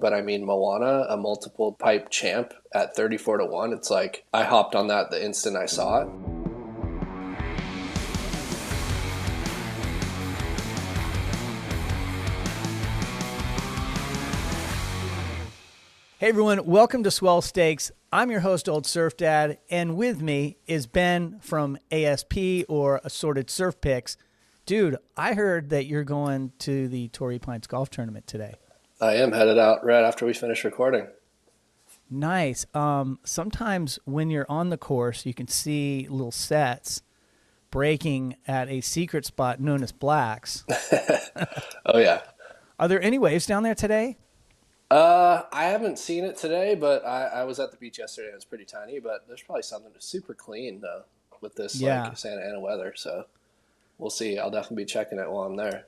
But I mean, Moana, a multiple pipe champ at 34-1, it's like I hopped on that the instant I saw it. Hey everyone, welcome to Swell Stakes. I'm your host, Old Surf Dad, and with me is Ben from ASP or Assorted Surf Picks. Dude, I heard that you're going to the Torrey Pines Golf Tournament today. I am headed out right after we finish recording. Nice. Sometimes when you're on the course, you can see little sets breaking at a secret spot known as Blacks. Oh, yeah. Are there any waves down there today? I haven't seen it today, but I was at the beach yesterday and it was pretty tiny, but there's probably something super clean though with this Yeah. Santa Ana weather. So we'll see. I'll definitely be checking it while I'm there.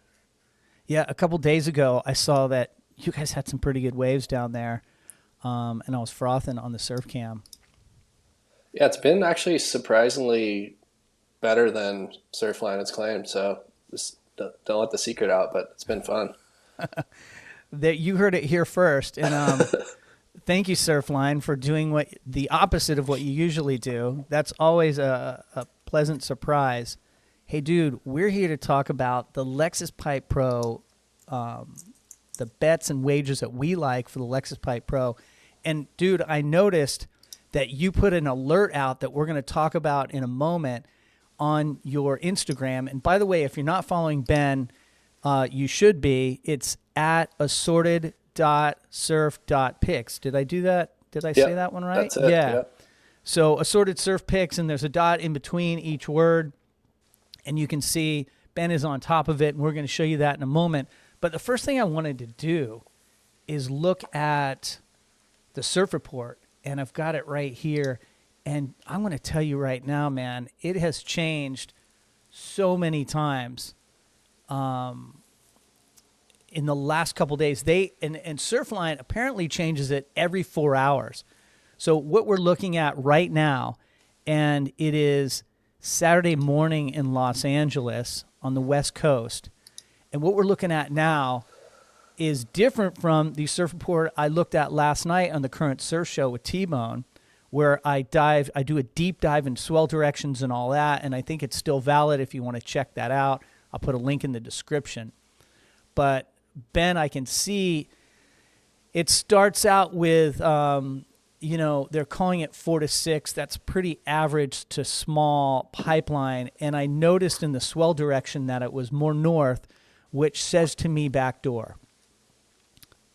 Yeah, a couple days ago, I saw that you guys had some pretty good waves down there, and I was frothing on the surf cam. Yeah, it's been actually surprisingly better than Surfline has claimed. So just don't let the secret out, but it's been fun. That you heard it here first, and thank you, Surfline, for doing the opposite of what you usually do. That's always a pleasant surprise. Hey, dude, we're here to talk about the Lexus Pipe Pro, the bets and wagers that we like for the Lexus Pipe Pro. And, dude, I noticed that you put an alert out that we're going to talk about in a moment on your Instagram. And, by the way, if you're not following Ben, you should be. It's at assorted.surf.picks. Did I do that? Did I say that one right? That's it. Yeah. Yep. So Assorted Surf Picks, and there's a dot in between each word. And you can see Ben is on top of it, and we're going to show you that in a moment. But the first thing I wanted to do is look at the surf report, and I've got it right here. And I'm going to tell you right now, man, it has changed so many times in the last couple days. And Surfline apparently changes it every 4 hours. So what we're looking at right now, and it is Saturday morning in Los Angeles on the West Coast. And what we're looking at now is different from the surf report I looked at last night on the Current Surf Show with T-Bone, where I do a deep dive in swell directions and all that, and I think it's still valid if you want to check that out. I'll put a link in the description. But, Ben, I can see it starts out with, they're calling it 4 to 6. That's pretty average to small pipeline. And I noticed in the swell direction that it was more north, which says to me backdoor.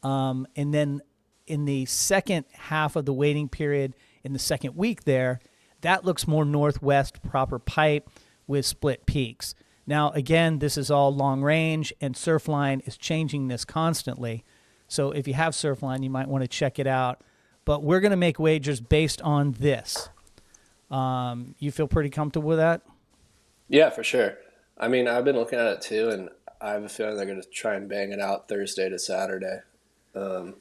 And then in the second half of the waiting period, in the second week there, that looks more northwest proper pipe with split peaks. Now, again, this is all long range, and Surfline is changing this constantly. So if you have Surfline, you might want to check it out. But we're going to make wagers based on this. You feel pretty comfortable with that? Yeah, for sure. I mean, I've been looking at it too, and I have a feeling they're going to try and bang it out Thursday to Saturday. But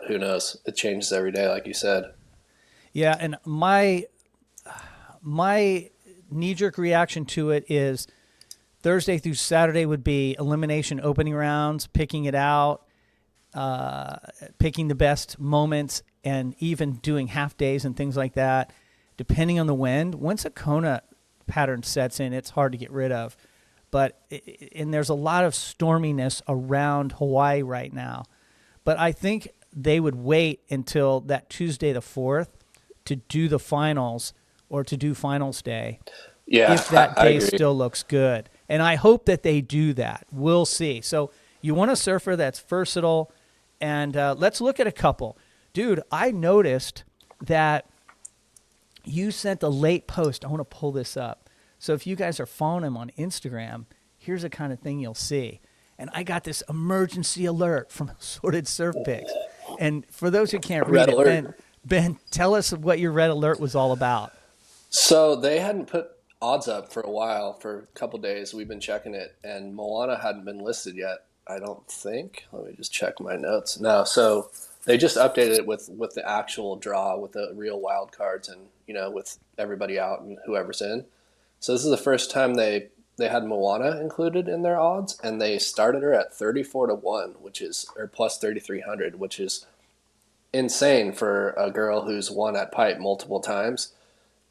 who knows? It changes every day, like you said. Yeah, and my knee-jerk reaction to it is Thursday through Saturday would be elimination opening rounds, picking it out, picking the best moments, and even doing half days and things like that, depending on the wind. Once a Kona pattern sets in, it's hard to get rid of. And there's a lot of storminess around Hawaii right now. But I think they would wait until that Tuesday the 4th to do the finals or to do finals day. Yeah, if that I day agree. still looks good. And I hope that they do that. We'll see. So you want a surfer that's versatile, and let's look at a couple. Dude, I noticed that you sent a late post. I want to pull this up. So if you guys are following him on Instagram, here's the kind of thing you'll see. And I got this emergency alert from Assorted Surf Picks. And for those who can't read Red it, alert. Ben, tell us what your red alert was all about. So they hadn't put odds up for a while, for a couple days. We've been checking it, and Moana hadn't been listed yet, I don't think. Let me just check my notes. No, so they just updated it with the actual draw, with the real wild cards, and with everybody out and whoever's in. So this is the first time they they had Moana included in their odds, and they started her at 34-1, which is, or plus 3,300, which is insane for a girl who's won at Pipe multiple times.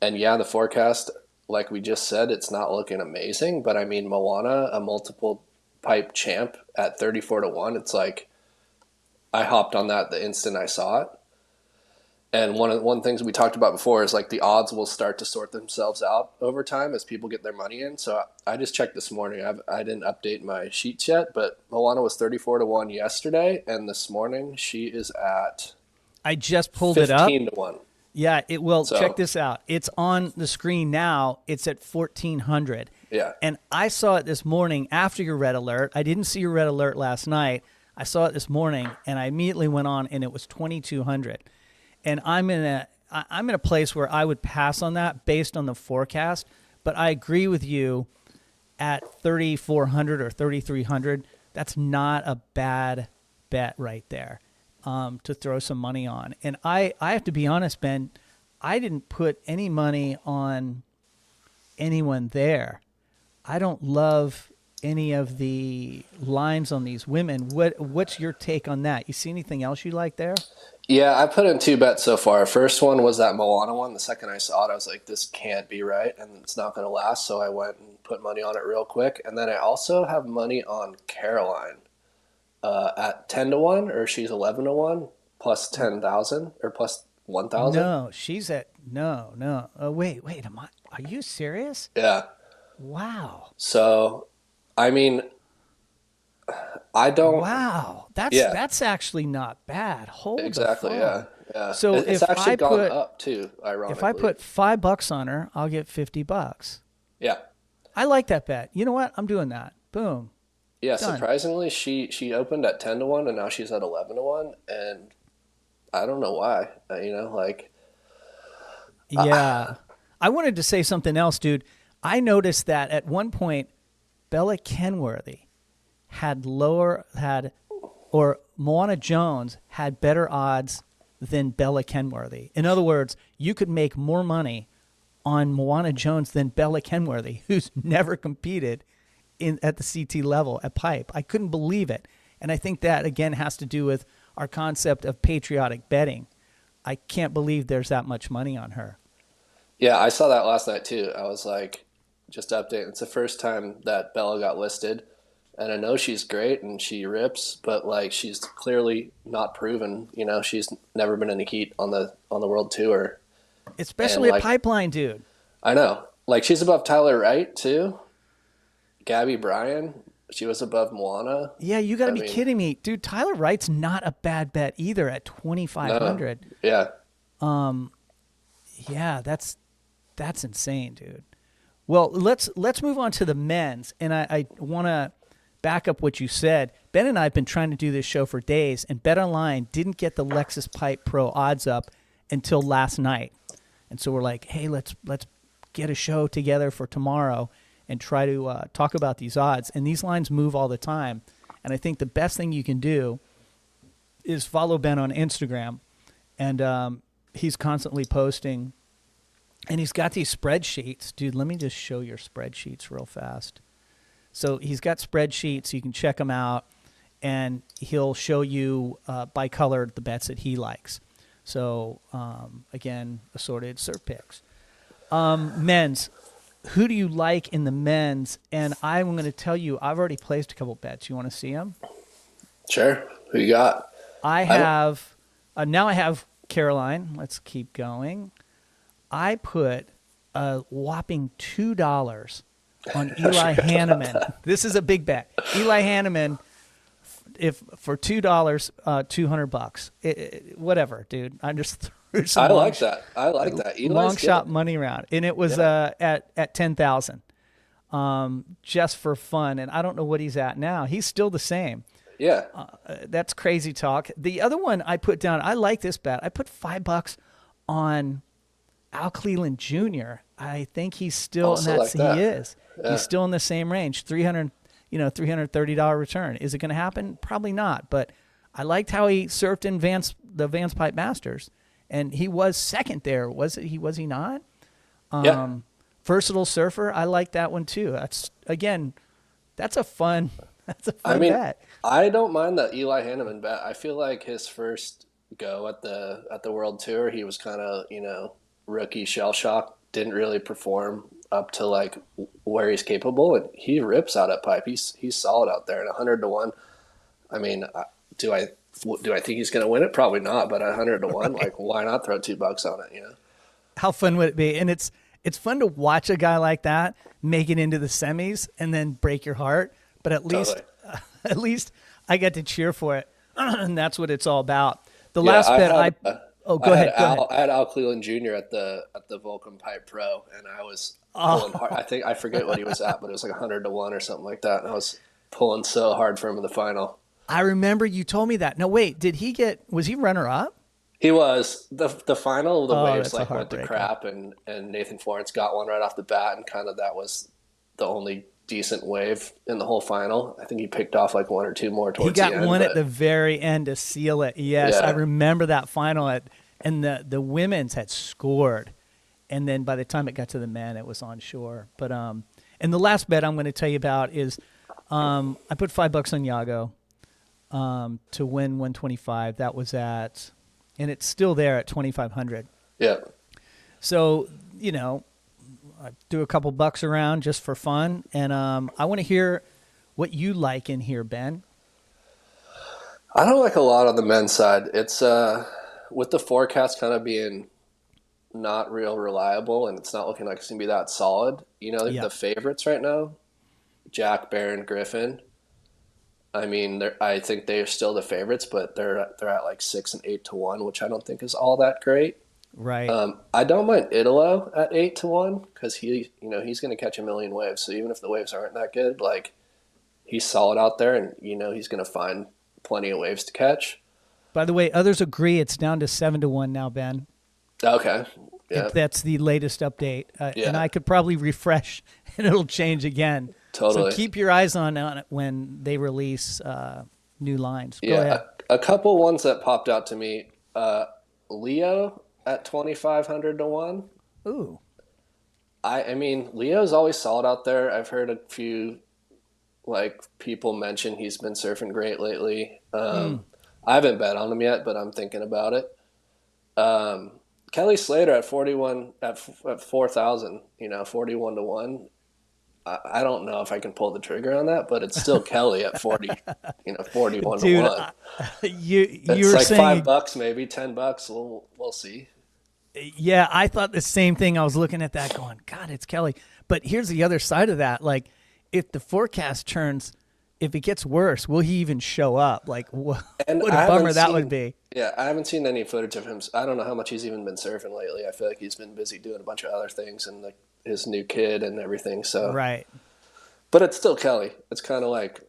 And yeah, the forecast, like we just said, it's not looking amazing. But I mean, Moana, a multiple Pipe champ at 34-1, it's like I hopped on that the instant I saw it. And one of the things we talked about before is like the odds will start to sort themselves out over time as people get their money in. So I just checked this morning. I didn't update my sheets yet, but Moana was 34-1 yesterday, and this morning she is at I just pulled it up. 15-1. Yeah, it will. So, check this out. It's on the screen now. It's at 1,400. Yeah. And I saw it this morning after your red alert. I didn't see your red alert last night. I saw it this morning, and I immediately went on, and it was 2,200. And I'm in a place where I would pass on that based on the forecast. But I agree with you. At 3,400 or 3,300, that's not a bad bet right there. To throw some money on. And I have to be honest, Ben, I didn't put any money on anyone there. I don't love any of the lines on these women. What's your take on that? You see anything else you like there? Yeah, I put in 2 bets so far. First one was that Moana one. The second I saw it, I was like, this can't be right, and it's not going to last. So I went and put money on it real quick. And then I also have money on Caroline. At 10-1, or she's 11-1, plus 10,000 or plus 1,000. No, she's at no. Wait. Are you serious? Yeah. Wow. So, I mean, I don't. Wow, that's actually not bad. Hold exactly. The phone. Yeah. So it's if actually I gone put up too. Ironically, if I put $5 on her, I'll get $50. Yeah. I like that bet. You know what? I'm doing that. Boom. Yeah, Done. surprisingly, she opened at 10-1, and now she's at 11-1, and I don't know why. Yeah, I wanted to say something else, dude. I noticed that at one point, Bella Kenworthy or Moana Jones had better odds than Bella Kenworthy. In other words, you could make more money on Moana Jones than Bella Kenworthy, who's never competed at the CT level at Pipe. I couldn't believe it. And I think that, again, has to do with our concept of patriotic betting. I can't believe there's that much money on her. Yeah, I saw that last night too. I was like, just update. It's the first time that Bella got listed. And I know she's great and she rips, but like she's clearly not proven. She's never been in the heat on the world tour. Especially a Pipeline, dude. I know. Like she's above Tyler Wright too. Gabby Bryan, she was above Moana. Yeah, you got to be kidding me, dude. Tyler Wright's not a bad bet either at 2,500. No. Yeah. Yeah, that's insane, dude. Well, let's move on to the men's, and I want to back up what you said. Ben and I have been trying to do this show for days, and BetOnline didn't get the Lexus Pipe Pro odds up until last night, and so we're like, hey, let's get a show together for tomorrow and try to talk about these odds. And these lines move all the time. And I think the best thing you can do is follow Ben on Instagram. And he's constantly posting. And he's got these spreadsheets. Dude, let me just show your spreadsheets real fast. So he's got spreadsheets. You can check them out. And he'll show you by color the bets that he likes. So, again, Assorted Surf Picks. Men's. Who do you like in the men's? And I'm going to tell you, I've already placed a couple bets. You want to see them? Sure. Who you got? I have now I have Caroline. Let's keep going. I put a whopping $2 on Eli Hanneman. This is a big bet. Eli Hanneman, if for $2, $200. Whatever, dude. I'm just I like that. Eli's long shot good. money round, and it was at 10,000, just for fun. And I don't know what he's at now. He's still the same. Yeah, that's crazy talk. The other one I put down, I like this bet. I put $5 on Al Cleland Jr. I think he's still also in that. like that. He is. Yeah. He's still in the same range. $330 return. Is it going to happen? Probably not. But I liked how he surfed in the Vans Pipe Masters. And he was second there, was he not? Yeah. Versatile surfer. I like that one too. That's a fun I mean, bet. I don't mind that Eli Hanneman bet. I feel like his first go at the World Tour, he was kind of, rookie shell shock, didn't really perform up to like where he's capable, and he rips out at pipe. He's solid out there, and 100 to 1. I mean, do I do I think he's going to win it? Probably not, but 100 to 1, Right. like why not throw $2 on it? How fun would it be? And it's fun to watch a guy like that make it into the semis and then break your heart. But at Totally. least, at least I get to cheer for it, and that's what it's all about. The Yeah, last bet oh, go ahead, go ahead. I had Al Cleland Jr. at the Vulcan Pipe Pro, and I was pulling hard. I think I forget what he was at, but it was like 100 to 1 or something like that, and I was pulling so hard for him in the final. I remember you told me that. No, wait, was he runner up? He was the final. The Oh, waves that's a like went to heartbreaker. crap, and Nathan Florence got one right off the bat, and kind of that was the only decent wave in the whole final. I think he picked off like one or two more He towards got the end. one at But the very end to seal it. Yes, I yeah, remember that final and the women's had scored, and then by the time it got to the men, it was on shore. But and the last bet I'm going to tell you about is I put $5 on Yago to win 125. That was and it's still there at 2,500. yeah. So I threw a couple bucks around just for fun, and I want to hear what you like in here, Ben. I don't like a lot on the men's side. It's with the forecast kind of being not real reliable, and it's not looking like it's gonna be that solid. Yeah. The favorites right now, Jack, Barron, Griffin. I mean, I think they are still the favorites, but they're at like 6 and 8 to 1, which I don't think is all that great. Right. I don't mind Italo at 8 to 1 because he's going to catch a million waves. So even if the waves aren't that good, like he's solid out there, and he's going to find plenty of waves to catch. By the way, others agree it's down to 7 to 1 now, Ben. Okay, yeah, That's the latest update, and yeah, I could probably refresh, and it'll change again. So totally. keep your eyes on it when they release new lines. Go Yeah, ahead. a couple ones that popped out to me. Leo at 2,500 to 1. Ooh. I mean, Leo's always solid out there. I've heard a few like people mention he's been surfing great lately. I haven't bet on him yet, but I'm thinking about it. Kelly Slater at 41 at 4,000, 41 to 1. I don't know if I can pull the trigger on that, but it's still Kelly at 40, 41 Dude, to 1. you It's were like saying, $5, maybe $10. We'll see. yeah, I thought the same thing. I was looking at that going, God, it's Kelly. But here's the other side of that. Like, if the forecast turns, if it gets worse, will he even show up? Like, what And a I bummer haven't that would seen, be. yeah, I haven't seen any footage of him. I don't know how much he's even been surfing lately. I feel like he's been busy doing a bunch of other things and like his new kid and everything. So, Right. but it's still Kelly. It's kind of like,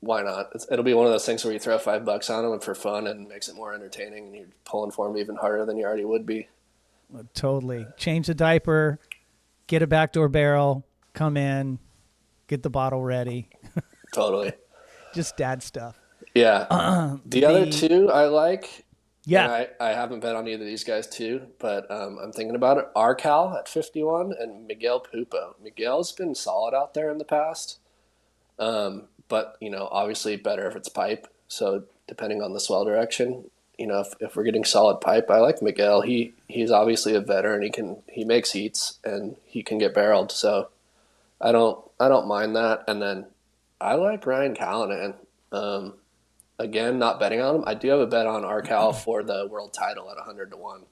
why not? It'll be one of those things where you throw $5 on him for fun and makes it more entertaining, and you're pulling for him even harder than you already would be. Totally. Change the diaper, get a backdoor barrel, come in, get the bottle ready. Totally. Just dad stuff. Yeah. The other two I like, and Yeah. I haven't bet on either of these guys too, but I'm thinking about it. Arcal at 51 and Miguel Pupo. Miguel's been solid out there in the past, but obviously better if it's pipe. So depending on the swell direction, if we're getting solid pipe, I like Miguel. He's obviously a veteran. He makes heats and he can get barreled. So I don't mind that. And then I like Ryan Callanan. Again, not betting on him. I do have a bet on Arcal for the world title at 100 to 1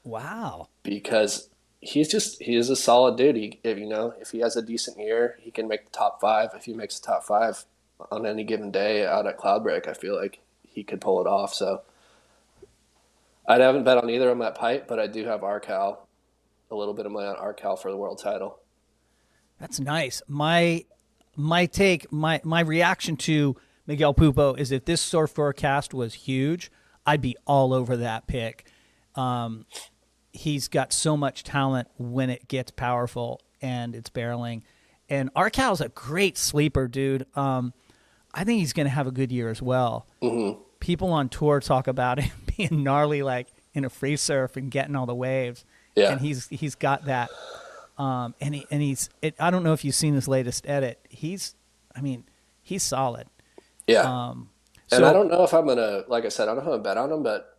Wow. because he is a solid dude. If he has a decent year, he can make the top 5. If he makes the top 5 on any given day out at Cloudbreak, I feel like he could pull it off. So I haven't bet on either of them at pipe, but I do have Arcal, a little bit of money on Arcal for the world title. That's nice. My reaction to Miguel Pupo is if this surf forecast was huge, I'd be all over that pick. He's got so much talent when it gets powerful and it's barreling. And Arcal's a great sleeper, dude. I think he's going to have a good year as well. Mm-hmm. People on tour talk about him being gnarly, like in a free surf and getting all the waves. Yeah. And he's got that. I don't know if you've seen his latest edit. He's solid. Yeah. Um, And I so don't know if I'm gonna, like I said, I don't know if I'm gonna bet on him, but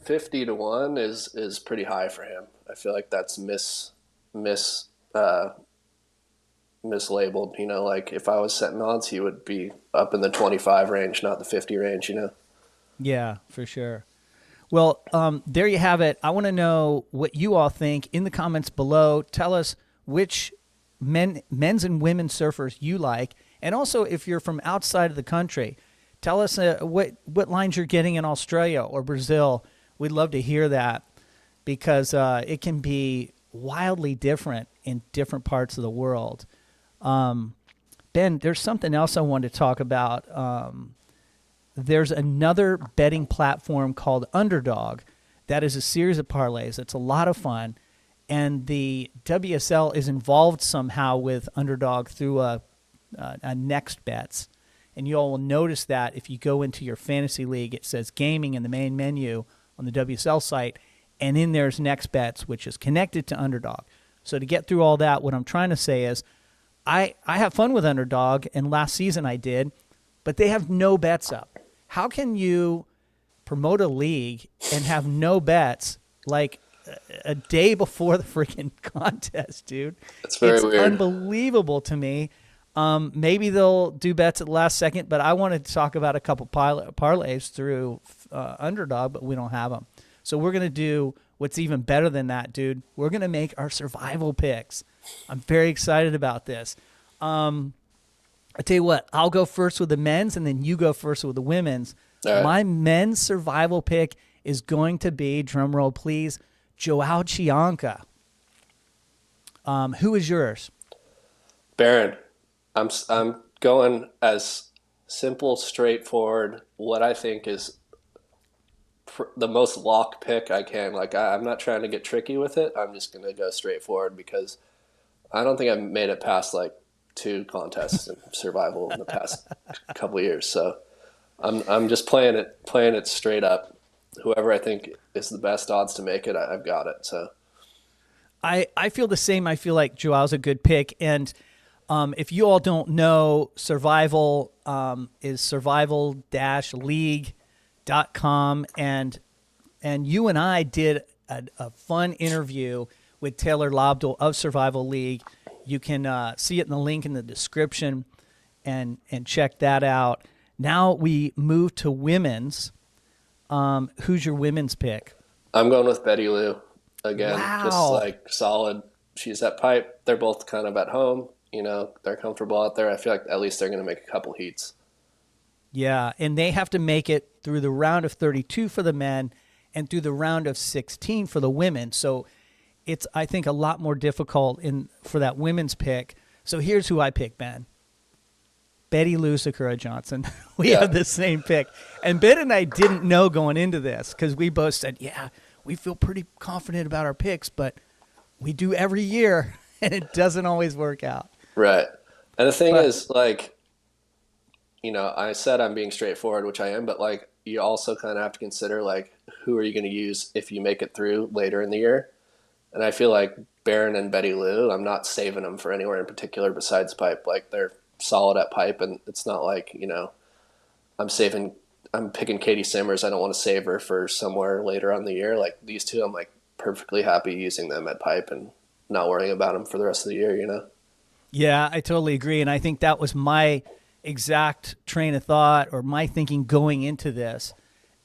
50 to 1 is pretty high for him. I feel like that's mis uh, mislabeled. Like if I was setting odds, he would be up in the 25 range, not the 50 range. yeah, for sure. Well, there you have it. I want to know what you all think in the comments below. Tell us which men's and women's surfers you like, and also if you're from outside of the country, tell us what lines you're getting in Australia or Brazil. We'd love to hear that because it can be wildly different in different parts of the world. Ben, there's something else I wanted to talk about. There's another betting platform called Underdog that is a series of parlays. It's a lot of fun. And the WSL is involved somehow with Underdog through a Next Bets. And you all will notice that if you go into your fantasy league, it says gaming in the main menu on the WSL site. And in there's Next Bets, which is connected to Underdog. So to get through all that, what I'm trying to say is I have fun with Underdog, and last season I did, but they have no bets up. How can you promote a league and have no bets like a day before the freaking contest, dude? It's very it's weird. Unbelievable to me. Maybe they'll do bets at the last second, but I wanted to talk about a couple parlays through Underdog, but we don't have them. So we're going to do what's even better than that, dude. We're going to make our survival picks. I'm very excited about this. I tell you what, I'll go first with the men's, and then you go first with the women's. Right. My men's survival pick is going to be, drumroll please, Joao Chianca. Who is yours? Baron. I'm going as simple, straightforward, what I think is the most lock pick I can. Like I'm not trying to get tricky with it. I'm just going to go straightforward because I don't think I've made it past like 2 contests in survival in the past couple of years. So I'm just playing it straight up. Whoever I think is the best odds to make it, I've got it. So I feel the same. I feel like Joao's a good pick. And if you all don't know, Survival is survival-league.com. And you and I did a fun interview with Taylor Lobdell of Survival League. You can see it in the link in the description and check that out. Now we move to women's. Who's your women's pick? I'm going with Betty Lou again. Wow. Just like solid. She's at Pipe. They're both kind of at home. They're comfortable out there. I feel like at least they're going to make a couple heats. Yeah, and they have to make it through the round of 32 for the men and through the round of 16 for the women. So it's, I think, a lot more difficult for that women's pick. So here's who I pick, Ben. Betty Lou Sakura Johnson. We have the same pick. And Ben and I didn't know going into this because we both said, yeah, we feel pretty confident about our picks, but we do every year, and it doesn't always work out. Right. And the thing is, like, I said I'm being straightforward, which I am, but, like, you also kind of have to consider, like, who are you going to use if you make it through later in the year? And I feel like Barron and Betty Lou, I'm not saving them for anywhere in particular besides Pipe. Like, they're solid at Pipe, and it's not like, I'm picking Katie Simmers. I don't want to save her for somewhere later on the year. Like, these two, I'm, like, perfectly happy using them at Pipe and not worrying about them for the rest of the year, Yeah, I totally agree. And I think that was my exact train of thought or my thinking going into this.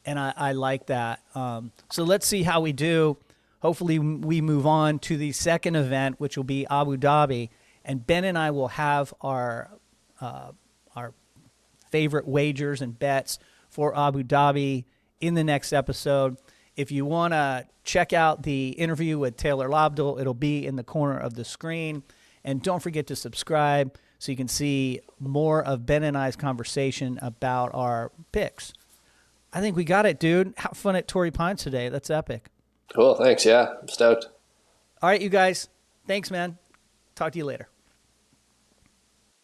And I like that. So let's see how we do. Hopefully we move on to the second event, which will be Abu Dhabi. And Ben and I will have our favorite wagers and bets for Abu Dhabi in the next episode. If you want to check out the interview with Taylor Lobdell, it'll be in the corner of the screen. And don't forget to subscribe so you can see more of Ben and I's conversation about our picks. I think we got it, dude. Have fun at Torrey Pines today. That's epic. Cool. Thanks. Yeah, I'm stoked. All right, you guys. Thanks, man. Talk to you later.